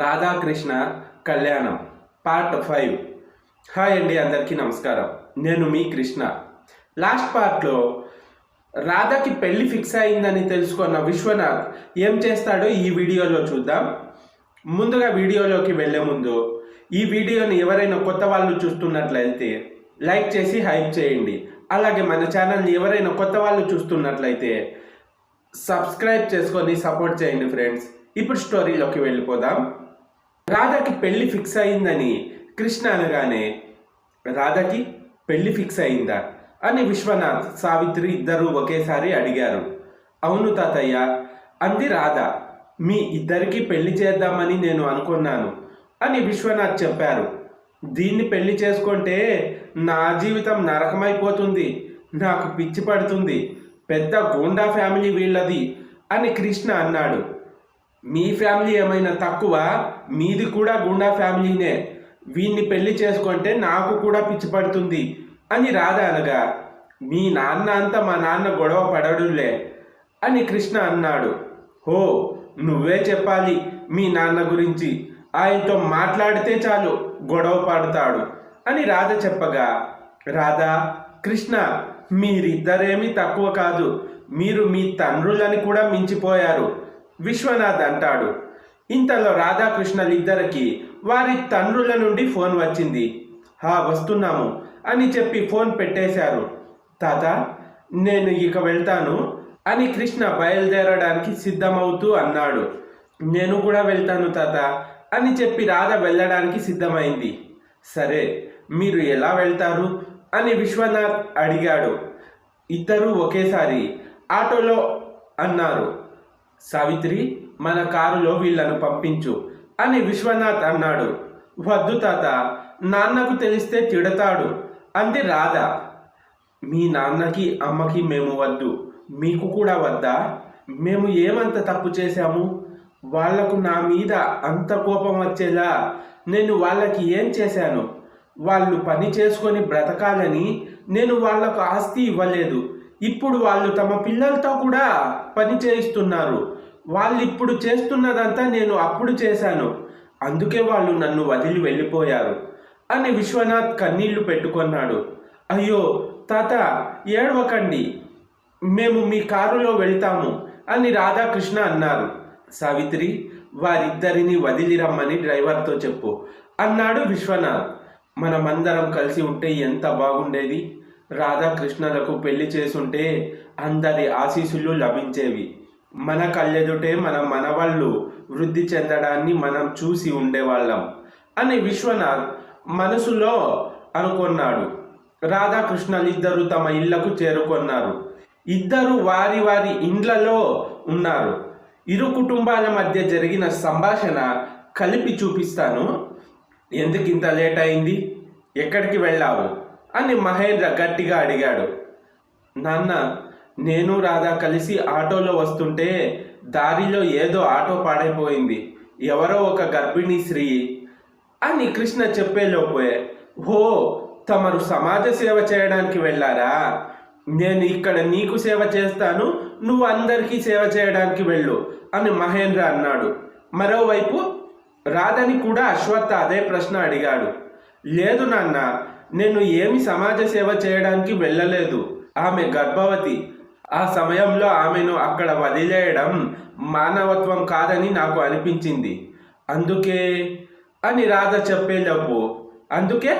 రాధాకృష్ణ కళ్యాణం part 5. Hi అండి, అందరికీ నమస్కారం. నేను మీ కృష్ణ. లాస్ట్ పార్ట్లో రాధాకి పెళ్లి ఫిక్స్ అయిందని తెలుసుకున్న విశ్వనాథ్ ఏం చేస్తాడో ఈ వీడియోలో చూద్దాం. ముందుగా వీడియోలోకి వెళ్ళే ముందు ఈ వీడియోని ఎవరైనా కొత్త వాళ్ళు చూస్తున్నట్లయితే లైక్ చేసి హైప్ చేయండి. అలాగే మన ఛానల్ని ఎవరైనా కొత్త వాళ్ళు చూస్తున్నట్లయితే సబ్స్క్రైబ్ చేసుకొని సపోర్ట్ చేయండి ఫ్రెండ్స్. ఇప్పుడు స్టోరీలోకి వెళ్ళిపోదాం. రాధాకి పెళ్లి ఫిక్స్ అయిందని కృష్ణ అనగానే రాధాకి పెళ్లి ఫిక్స్ అయిందా అని విశ్వనాథ్, సావిత్రి ఇద్దరూ ఒకేసారి అడిగారు. అవును తాతయ్య అంది రాధ. మీ ఇద్దరికి పెళ్లి చేద్దామని నేను అనుకున్నాను అని విశ్వనాథ్ చెప్పారు. దీన్ని పెళ్లి చేసుకుంటే నా జీవితం నరకమైపోతుంది, నాకు పిచ్చి పడుతుంది, పెద్ద గూండా ఫ్యామిలీ వీళ్ళది అని కృష్ణ అన్నాడు. మీ ఫ్యామిలీ ఏమైనా తక్కువ? మీది కూడా గుండా ఫ్యామిలీనే. వీన్ని పెళ్లి చేసుకుంటే నాకు కూడా పిచ్చి పడుతుంది అని రాధ అనగా, మీ నాన్న అంతా మా నాన్న గొడవ పడడులే అని కృష్ణ అన్నాడు. హో, నువ్వే చెప్పాలి మీ నాన్న గురించి, ఆయనతో మాట్లాడితే చాలు గొడవ పడతాడు అని రాధ చెప్పగా, రాధా, కృష్ణ మీరిద్దరేమీ తక్కువ కాదు, మీరు మీ తండ్రులని కూడా మించిపోయారు విశ్వనాథ్ అంటాడు. ఇంతలో రాధాకృష్ణలిద్దరికి వారి తండ్రుల నుండి ఫోన్ వచ్చింది. వస్తున్నాము అని చెప్పి ఫోన్ పెట్టేశారు. తాత, నేను ఇక వెళ్తాను అని కృష్ణ బయలుదేరడానికి సిద్ధమవుతూ అన్నాడు. నేను కూడా వెళ్తాను తాత అని చెప్పి రాధ వెళ్ళడానికి సిద్ధమైంది. సరే, మీరు ఎలా వెళ్తారు అని విశ్వనాథ్ అడిగాడు. ఇద్దరూ ఒకేసారి ఆటోలో అన్నారు. సావిత్రి, మన కారులో వీళ్ళను పంపించు అని విశ్వనాథ్ అన్నాడు. వద్దు తాత, నాన్నకు తెలిస్తే తిడతాడు అంది రాధ. మీ నాన్నకి అమ్మకి మేము వద్దు, మీకు కూడా వద్దా? మేము ఏమంత తప్పు చేశాము? వాళ్లకు నా మీద అంత కోపం వచ్చేలా నేను వాళ్ళకి ఏం చేశాను? వాళ్ళు పని చేసుకొని బ్రతకాలని నేను వాళ్లకు ఆస్తి ఇవ్వలేదు. ఇప్పుడు వాళ్ళు తమ పిల్లలతో కూడా పని చేయిస్తున్నారు. వాళ్ళు ఇప్పుడు చేస్తున్నదంతా నేను అప్పుడు చేశాను, అందుకే వాళ్ళు నన్ను వదిలి వెళ్ళిపోయారు అని విశ్వనాథ్ కన్నీళ్లు పెట్టుకున్నాడు. అయ్యో తాత, ఏడవకండి, మేము మీ కారులో వెళ్తాము అని రాధాకృష్ణ అన్నారు. సావిత్రి, వారిద్దరిని వదిలి రమ్మని డ్రైవర్తో చెప్పు అన్నాడు విశ్వనాథ్. మనమందరం కలిసి ఉంటే ఎంత బాగుండేది. రాధాకృష్ణలకు పెళ్లి చేసుంటే అందరి ఆశీస్సులు లభించేవి. మన కళ్ళెదుటే మన మనవాళ్ళు వృద్ధి చెందడాన్ని మనం చూసి ఉండేవాళ్ళం అని విశ్వనాథ్ మనసులో అనుకున్నాడు. రాధాకృష్ణలిద్దరూ తమ ఇళ్లకు చేరుకున్నారు. ఇద్దరు వారి వారి ఇండ్లలో ఉన్నారు. ఇరు కుటుంబాల మధ్య జరిగిన సంభాషణ కలిపి చూపిస్తాను. ఎందుకింత లేట్ అయింది? ఎక్కడికి వెళ్ళావు అని మహేంద్ర గట్టిగా అడిగాడు. నాన్న, నేను రాధా కలిసి ఆటోలో వస్తుంటే దారిలో ఏదో ఆటో పాడైపోయింది, ఎవరో ఒక గర్భిణీ స్త్రీ అని కృష్ణ చెప్పేలోపే, ఓ, తమరు సమాజ సేవ చేయడానికి వెళ్ళారా? నేను ఇక్కడ నీకు సేవ చేస్తాను, నువ్వు అందరికీ సేవ చేయడానికి వెళ్ళు అని మహేంద్ర అన్నాడు. మరోవైపు రాధని కూడా అశ్వత్థ అదే ప్రశ్న అడిగాడు. లేదు నాన్న, నేను ఏమి సమాజ సేవ చేయడానికి వెళ్ళలేదు, ఆమె గర్భవతి. ఆ సమయంలో ఆమెను అక్కడ వదిలేయడం మానవత్వం కాదని నాకు అనిపించింది, అందుకే అని రాధ చెప్పేలోపు, అందుకే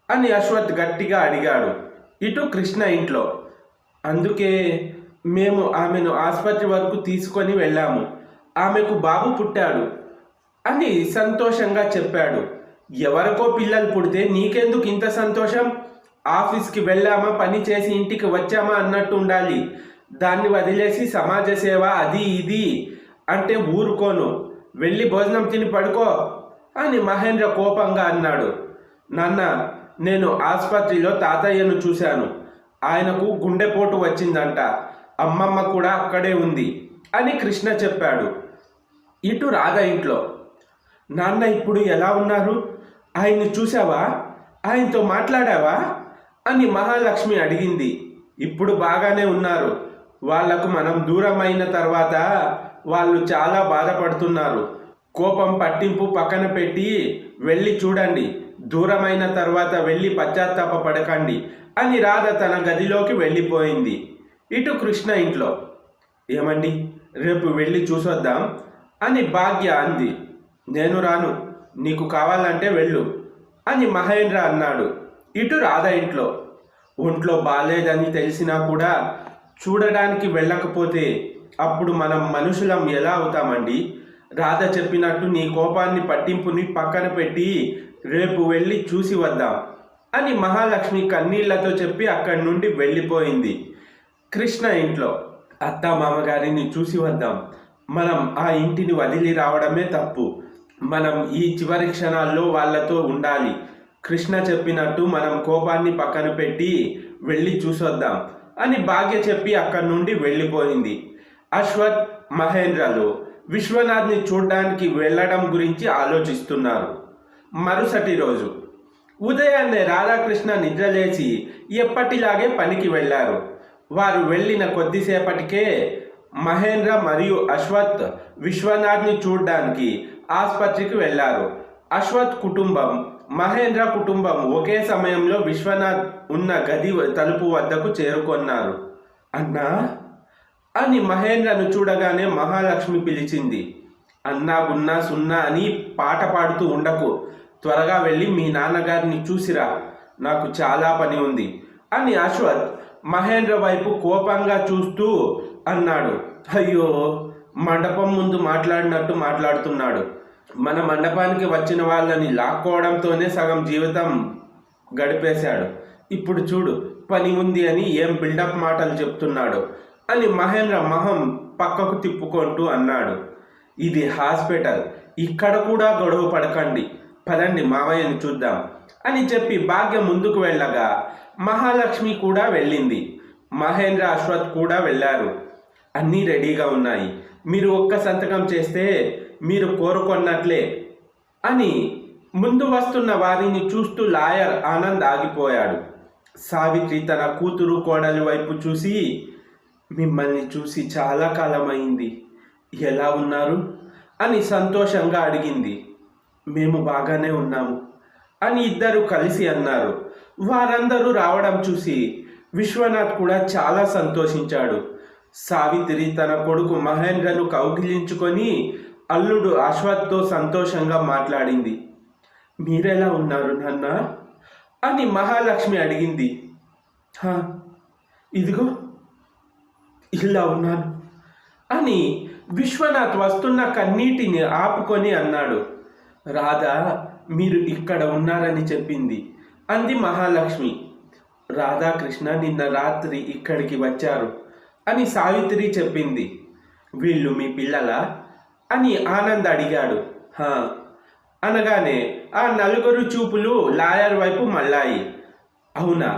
అని అశ్వత్ గట్టిగా అడిగాడు. ఇటు కృష్ణ ఇంట్లో, అందుకే మేము ఆమెను ఆసుపత్రి వరకు తీసుకొని వెళ్ళాము, ఆమెకు బాబు పుట్టాడు అని సంతోషంగా చెప్పాడు. ఎవరికో పిల్లలు పుడితే నీకెందుకు ఇంత సంతోషం? ఆఫీస్కి వెళ్ళామా, పని చేసి ఇంటికి వచ్చామా అన్నట్టు ఉండాలి. దాన్ని వదిలేసి సమాజ సేవ అది ఇది అంటే ఊరుకోను, వెళ్ళి భోజనం తిని పడుకో అని మహేంద్ర కోపంగా అన్నాడు. నాన్న, నేను ఆసుపత్రిలో తాతయ్యను చూశాను, ఆయనకు గుండెపోటు వచ్చిందంట, అమ్మమ్మ కూడా అక్కడే ఉంది అని కృష్ణ చెప్పాడు. ఇటు రాధ ఇంట్లో, నాన్న ఇప్పుడు ఎలా ఉన్నారు? ఆయన్ని చూసావా? ఆయనతో మాట్లాడావా అని మహాలక్ష్మి అడిగింది. ఇప్పుడు బాగానే ఉన్నారు, వాళ్లకు మనం దూరం అయిన తర్వాత వాళ్ళు చాలా బాధపడుతున్నారు. కోపం పట్టింపు పక్కన పెట్టి వెళ్ళి చూడండి, దూరమైన తర్వాత వెళ్ళి పశ్చాత్తాప పడకండి అని రాధ తన గదిలోకి వెళ్ళిపోయింది. ఇటు కృష్ణ ఇంట్లో, ఏమండి రేపు వెళ్ళి చూసొద్దాం అని భాగ్య అంది. నేను రాను, నీకు కావాలంటే వెళ్ళు అని మహేంద్ర అన్నాడు. ఇటు రాధ ఇంట్లో, ఒంట్లో బాలేదని తెలిసినా కూడా చూడడానికి వెళ్ళకపోతే అప్పుడు మనం మనుషులం ఎలా అవుతామండి? రాధ చెప్పినట్టు నీ కోపాన్ని పట్టింపుని పక్కన పెట్టి రేపు వెళ్ళి చూసి వద్దాం అని మహాలక్ష్మి కన్నీళ్లతో చెప్పి అక్కడి నుండి వెళ్ళిపోయింది. కృష్ణ ఇంట్లో, అత్త మామగారిని చూసి వద్దాం, మనం ఆ ఇంటిని వదిలి రావడమే తప్పు, మనం ఈ చివరి క్షణాల్లో వాళ్ళతో ఉండాలి, కృష్ణ చెప్పినట్టు మనం కోపాన్ని పక్కన పెట్టి వెళ్ళి చూసొద్దాం అని భాగ్య చెప్పి అక్కడి నుండి వెళ్ళిపోయింది. అశ్వత్, మహేంద్రలు విశ్వనాథ్ని చూడడానికి వెళ్ళడం గురించి ఆలోచిస్తున్నారు. మరుసటి రోజు ఉదయాన్నే రాధాకృష్ణ నిద్రలేచి ఎప్పటిలాగే పనికి వెళ్ళారు. వారు వెళ్ళిన కొద్దిసేపటికే మహేంద్ర మరియు అశ్వత్ విశ్వనాథ్ని చూడడానికి ఆసుపత్రికి వెళ్ళారు. అశ్వత్ కుటుంబం, మహేంద్ర కుటుంబం ఒకే సమయంలో విశ్వనాథ్ ఉన్న గది తలుపు వద్దకు చేరుకున్నారు. అన్నా అని మహేంద్రను చూడగానే మహాలక్ష్మి పిలిచింది. అన్నా గున్నా సున్నా అని పాట పాడుతూ ఉండకు, త్వరగా వెళ్ళి మీ నాన్నగారిని చూసిరా, నాకు చాలా పని ఉంది అని అశ్వత్ మహేంద్ర వైపు కోపంగా చూస్తూ అన్నాడు. అయ్యో, మండపం ముందు మాట్లాడినట్టు మాట్లాడుతున్నాడు. మన మండపానికి వచ్చిన వాళ్ళని లాక్కోవడంతోనే సగం జీవితం గడిపేశాడు. ఇప్పుడు చూడు, పని ఉంది అని ఏం బిల్డప్ మాటలు చెప్తున్నాడు అని మహేంద్ర మొహం పక్కకు తిప్పుకుంటూ అన్నాడు. ఇది హాస్పిటల్, ఇక్కడ కూడా గొడవ పడకండి, పదండి మామయ్యని చూద్దాం అని చెప్పి భాగ్య ముందుకు వెళ్ళగా మహాలక్ష్మి కూడా వెళ్ళింది. మహేంద్ర, అశ్వత్ కూడా వెళ్ళారు. అన్నీ రెడీగా ఉన్నాయి, మీరు ఒక్క సంతకం చేస్తే మీరు కోరుకున్నట్లే అని ముందు వస్తున్న వారిని చూస్తూ లాయర్ ఆనంద్ ఆగిపోయాడు. సావిత్రి తన కూతురు కోడలి వైపు చూసి, మిమ్మల్ని చూసి చాలా కాలమైంది, ఎలా ఉన్నారు అని సంతోషంగా అడిగింది. మేము బాగానే ఉన్నాము అని ఇద్దరు కలిసి అన్నారు. వారందరూ రావడం చూసి విశ్వనాథ్ కూడా చాలా సంతోషించాడు. సావిత్రి తన కొడుకు మహేంద్రను కౌగిలించుకొని అల్లుడు అశ్వత్తో సంతోషంగా మాట్లాడింది. మీరెలా ఉన్నారు నాన్న అని మహాలక్ష్మి అడిగింది. ఇదిగో ఇలా ఉన్నాను అని విశ్వనాథ్ వస్తున్న కన్నీటిని ఆపుకొని అన్నాడు. రాధా మీరు ఇక్కడ ఉన్నారని చెప్పింది అంది మహాలక్ష్మి. రాధాకృష్ణ నిన్న రాత్రి ఇక్కడికి వచ్చారు అని సావిత్రి చెప్పింది. వీళ్ళు మీ పిల్లలా అని ఆనంద్ అడిగాడు. అనగానే ఆ నలుగురు చూపులు లాయర్ వైపు మళ్ళాయి. అవునా,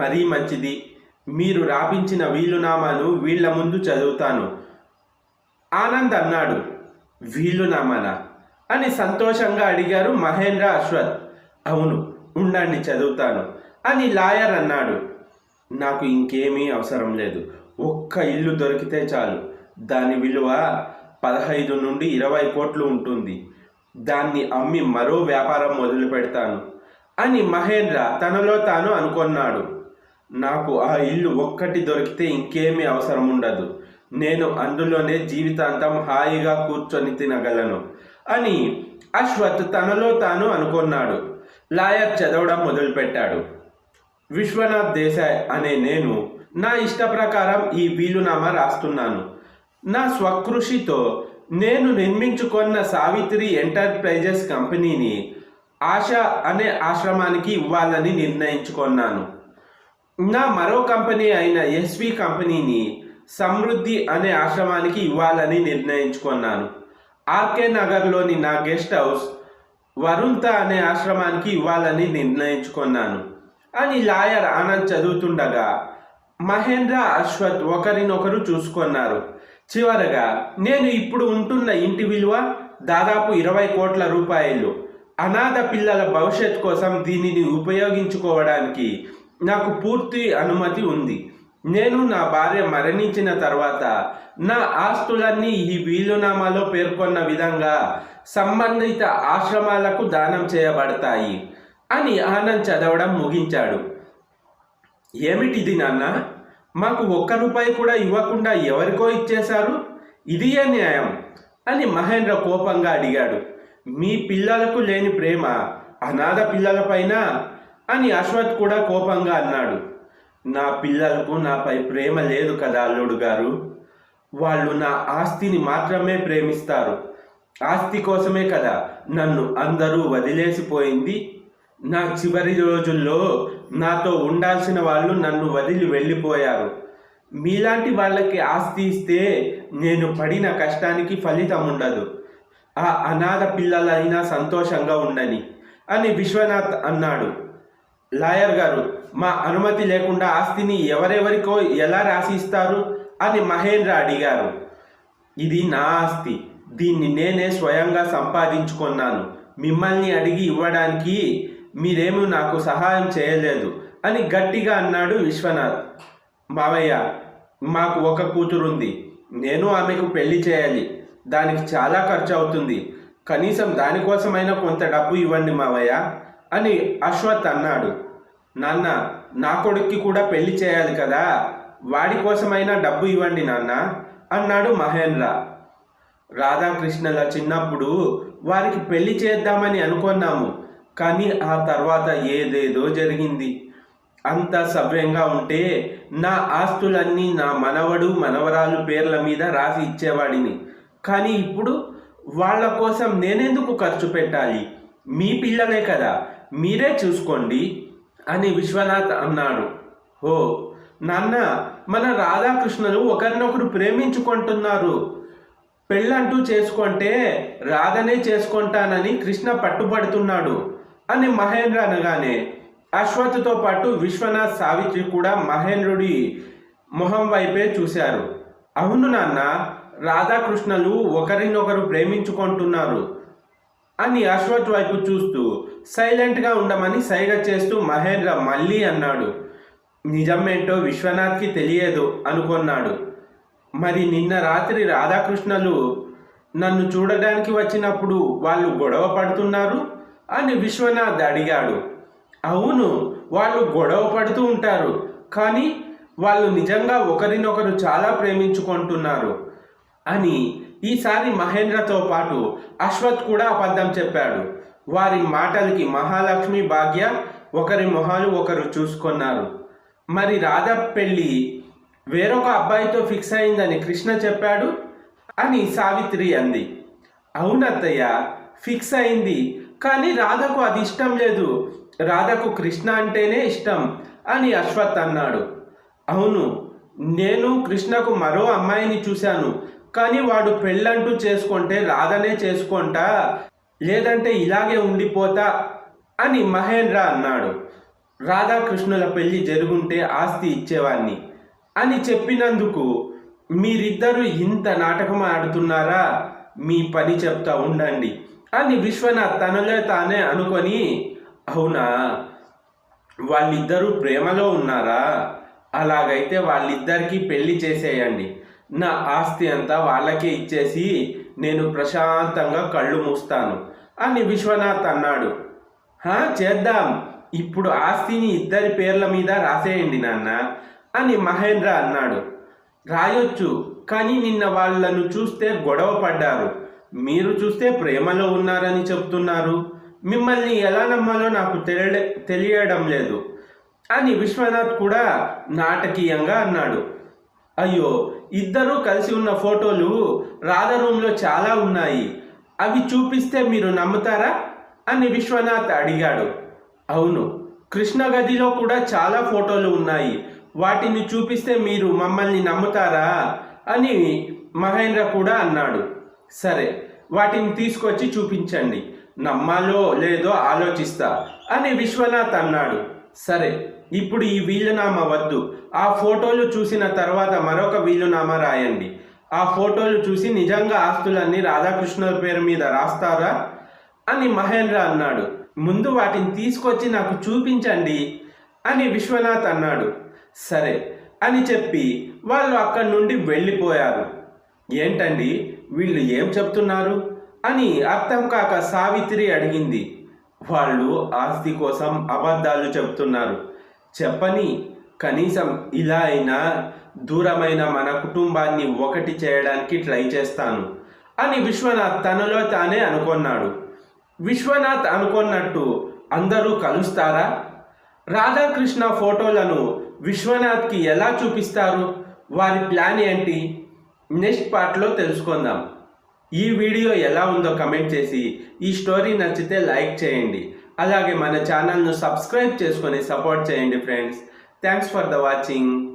మరీ మంచిది, మీరు రాపించిన వీలునామాను వీళ్ల ముందు చదువుతాను ఆనంద్ అన్నాడు. వీలునామానా అని సంతోషంగా అడిగారు మహేంద్ర, అశ్వత్. అవును, ఉండండి చదువుతాను అని లాయర్ అన్నాడు. నాకు ఇంకేమీ అవసరం లేదు, ఒక్క ఇల్లు దొరికితే చాలు, దాని విలువ 15 నుండి 20 కోట్లు ఉంటుంది, దాన్ని అమ్మి మరో వ్యాపారం మొదలు పెడతాను అని మహేంద్ర తనలో తాను అనుకున్నాడు. నాకు ఆ ఇల్లు ఒక్కటి దొరికితే ఇంకేమీ అవసరం ఉండదు, నేను అందులోనే జీవితాంతం హాయిగా కూర్చొని తినగలను అని అశ్వత్ తనలో తాను అనుకున్నాడు. లాయర్ చదవడం మొదలుపెట్టాడు. విశ్వనాథ్ దేశాయ్ అనే నేను నా ఇష్ట ప్రకారం ఈ వీలునామా రాస్తున్నాను. నా స్వకృషితో నేను నిర్మించుకున్న సావిత్రి ఎంటర్ప్రైజెస్ కంపెనీని ఆశ అనే ఆశ్రమానికి ఇవ్వాలని నిర్ణయించుకున్నాను. నా మరో కంపెనీ అయిన ఎస్వి కంపెనీని సమృద్ధి అనే ఆశ్రమానికి ఇవ్వాలని నిర్ణయించుకున్నాను. ఆర్కే నగర్లోని నా గెస్ట్ హౌస్ వరుణ్త అనే ఆశ్రమానికి ఇవ్వాలని నిర్ణయించుకున్నాను అని లాయర్ ఆనంద్ చదువుతుండగా మహేంద్ర, అశ్వత్ ఒకరినొకరు చూసుకున్నారు. చివరగా నేను ఇప్పుడు ఉంటున్న ఇంటి విలువ దాదాపు 20 కోట్ల రూపాయలు. అనాథ పిల్లల భవిష్యత్ కోసం దీనిని ఉపయోగించుకోవడానికి నాకు పూర్తి అనుమతి ఉంది. నేను నా భార్య మరణించిన తర్వాత నా ఆస్తులన్నీ ఈ వీలునామాలో పేర్కొన్న విధంగా సంబంధిత ఆశ్రమాలకు దానం చేయబడతాయి అని ఆనంద్ చదవడం ముగించాడు. ఏమిటిది నాన్న? మాకు ₹1 కూడా ఇవ్వకుండా ఎవరికో ఇచ్చేశారు, ఇది ఏ న్యాయం అని మహేంద్ర కోపంగా అడిగాడు. మీ పిల్లలకు లేని ప్రేమ అనాథ పిల్లలపైన అని అశ్వత్ కూడా కోపంగా అన్నాడు. నా పిల్లలకు నాపై ప్రేమ లేదు కదా అల్లుడు గారు, వాళ్ళు నా ఆస్తిని మాత్రమే ప్రేమిస్తారు. ఆస్తి కోసమే కదా నన్ను అందరూ వదిలేసిపోయింది. నా చివరి రోజుల్లో నాతో ఉండాల్సిన వాళ్ళు నన్ను వదిలి వెళ్ళిపోయారు. మీలాంటి వాళ్ళకి ఆస్తి ఇస్తే నేను పడిన కష్టానికి ఫలితం ఉండదు. ఆ అనాథ పిల్లలైనా సంతోషంగా ఉండని అని విశ్వనాథ్ అన్నాడు. లాయర్ గారు, మా అనుమతి లేకుండా ఆస్తిని ఎవరెవరికో ఎలా రాసిస్తారు అని మహేంద్ర అడిగారు. ఇది నా ఆస్తి, దీన్ని నేనే స్వయంగా సంపాదించుకున్నాను. మిమ్మల్ని అడిగి ఇవ్వడానికి మీరేమీ నాకు సహాయం చేయలేదు అని గట్టిగా అన్నాడు విశ్వనాథ్. మావయ్య, మాకు ఒక కూతురుంది, నేను ఆమెకు పెళ్లి చేయాలి. దానికి చాలా ఖర్చు అవుతుంది. కనీసం దానికోసమైనా కొంత డబ్బు ఇవ్వండి మావయ్య అని అశ్వత్ అన్నాడు. నాన్న, నా కొడుక్కి కూడా పెళ్లి చేయాలి కదా, వాడి కోసమైనా డబ్బు ఇవ్వండి నాన్న అన్నాడు మహేంద్ర. రాధాకృష్ణల చిన్నప్పుడు వారికి పెళ్లి చేద్దామని అనుకున్నాము, కానీ ఆ తర్వాత ఏదేదో జరిగింది. అంత సవ్యంగా ఉంటే నా ఆస్తులన్నీ నా మనవడు మనవరాలు పేర్ల మీద రాసి ఇచ్చేవాడిని. కానీ ఇప్పుడు వాళ్ళ కోసం నేనెందుకు ఖర్చు పెట్టాలి? మీ పిల్లలే కదా, మీరే చూసుకోండి అని విశ్వనాథ్ అన్నాడు. ఓ నాన్న, మన రాధాకృష్ణలు ఒకరినొకరు ప్రేమించుకుంటున్నారు. పెళ్ళంటూ చేసుకుంటే రాధనే చేసుకుంటానని కృష్ణ పట్టుబడుతున్నాడు అని మహేంద్ర అనగానే అశ్వత్తో పాటు విశ్వనాథ్, సావిత్రి కూడా మహేంద్రుడి మొహం వైపే చూశారు. అవును నాన్న, రాధాకృష్ణలు ఒకరినొకరు ప్రేమించుకుంటున్నారు అని అశ్వత్ వైపు చూస్తూ సైలెంట్గా ఉండమని సైగ చేస్తూ మహేంద్ర మళ్ళీ అన్నాడు. నిజమేంటో విశ్వనాథ్కి తెలియదు అనుకున్నాడు. మరి నిన్న రాత్రి రాధాకృష్ణలు నన్ను చూడడానికి వచ్చినప్పుడు వాళ్ళు గొడవ పడుతున్నారు అని విశ్వనాథ్ అడిగాడు. అవును, వాళ్ళు గొడవ పడుతూ ఉంటారు, కానీ వాళ్ళు నిజంగా ఒకరినొకరు చాలా ప్రేమించుకుంటున్నారు అని ఈసారి మహేంద్రతో పాటు అశ్వత్ కూడా అబద్ధం చెప్పాడు. వారి మాటలకి మహాలక్ష్మి, భాగ్య ఒకరి మొహాలు ఒకరు చూసుకున్నారు. మరి రాధ పెళ్ళి వేరొక అబ్బాయితో ఫిక్స్ అయిందని కృష్ణ చెప్పాడు అని సావిత్రి అంది. అవునత్తయ్య, ఫిక్స్ అయింది, కానీ రాధకు అది ఇష్టం లేదు. రాధకు కృష్ణ అంటేనే ఇష్టం అని అశ్వత్ అన్నాడు. అవును, నేను కృష్ణకు మరో అమ్మాయిని చూశాను, కానీ వాడు పెళ్ళంటూ చేసుకుంటే రాధనే చేసుకుంటా, లేదంటే ఇలాగే ఉండిపోతా అని మహేంద్ర అన్నాడు. రాధాకృష్ణుల పెళ్లి జరుగుంటే ఆస్తి ఇచ్చేవాణ్ణి అని చెప్పినందుకు మీరిద్దరూ ఇంత నాటకం ఆడుతున్నారా? మీ పని చెప్తా ఉండండి అని విశ్వనాథ్ తనలో తానే అనుకొని, అవునా, వాళ్ళిద్దరూ ప్రేమలో ఉన్నారా? అలాగైతే వాళ్ళిద్దరికీ పెళ్లి చేసేయండి. నా ఆస్తి అంతా వాళ్ళకే ఇచ్చేసి నేను ప్రశాంతంగా కళ్ళు మూస్తాను అని విశ్వనాథ్ అన్నాడు. చేద్దాం, ఇప్పుడు ఆస్తిని ఇద్దరి పేర్ల మీద రాసేయండి నాన్న అని మహేంద్ర అన్నాడు. రాయొచ్చు, కానీ నిన్న వాళ్ళను చూస్తే గొడవ పడ్డారు, మీరు చూస్తే ప్రేమలో ఉన్నారని చెప్తున్నారు. మిమ్మల్ని ఎలా నమ్మాలో నాకు తెలియడం లేదు అని విశ్వనాథ్ కూడా నాటకీయంగా అన్నాడు. అయ్యో, ఇద్దరూ కలిసి ఉన్న ఫోటోలు రాధ రూమ్లో చాలా ఉన్నాయి, అవి చూపిస్తే మీరు నమ్ముతారా అని విశ్వనాథ్ అడిగాడు. అవును, కృష్ణ గదిలో కూడా చాలా ఫోటోలు ఉన్నాయి, వాటిని చూపిస్తే మీరు మమ్మల్ని నమ్ముతారా అని మహేంద్ర కూడా అన్నాడు. సరే, వాటిని తీసుకొచ్చి చూపించండి, నమ్మాలో లేదో ఆలోచిస్తా అని విశ్వనాథ్ అన్నాడు. సరే, ఇప్పుడు ఈ వీలునామా వద్దు, ఆ ఫోటోలు చూసిన తర్వాత మరొక వీలునామా రాయండి. ఆ ఫోటోలు చూసి నిజంగా ఆస్తులన్నీ రాధాకృష్ణుల పేరు మీద రాస్తారా అని మహేంద్ర అన్నాడు. ముందు వాటిని తీసుకొచ్చి నాకు చూపించండి అని విశ్వనాథ్ అన్నాడు. సరే అని చెప్పి వాళ్ళు అక్కడి నుండి వెళ్ళిపోయారు. ఏంటండి వీళ్ళు ఏం చెప్తున్నారు అని అర్థం కాక సావిత్రి అడిగింది. వాళ్ళు ఆస్తి కోసం అబద్ధాలు చెప్తున్నారు. చెప్పని, కనీసం ఇలా అయినా దూరమైన మన కుటుంబాన్ని ఒకటి చేయడానికి ట్రై చేస్తాను అని విశ్వనాథ్ తనలో తానే అనుకున్నాడు. విశ్వనాథ్ అనుకున్నట్టు అందరూ కలుస్తారా? రాధాకృష్ణ ఫోటోలను విశ్వనాథ్కి ఎలా చూపిస్తారు? వారి ప్లాన్ ఏంటి? నెక్స్ట్ పార్ట్లో తెలుసుకుందాం. ఈ వీడియో ఎలా ఉందో కమెంట్ చేసి, ఈ స్టోరీ నచ్చితే లైక్ చేయండి. అలాగే మన ఛానల్ను సబ్స్క్రైబ్ చేసుకొని సపోర్ట్ చేయండి friends. Thanks for the watching.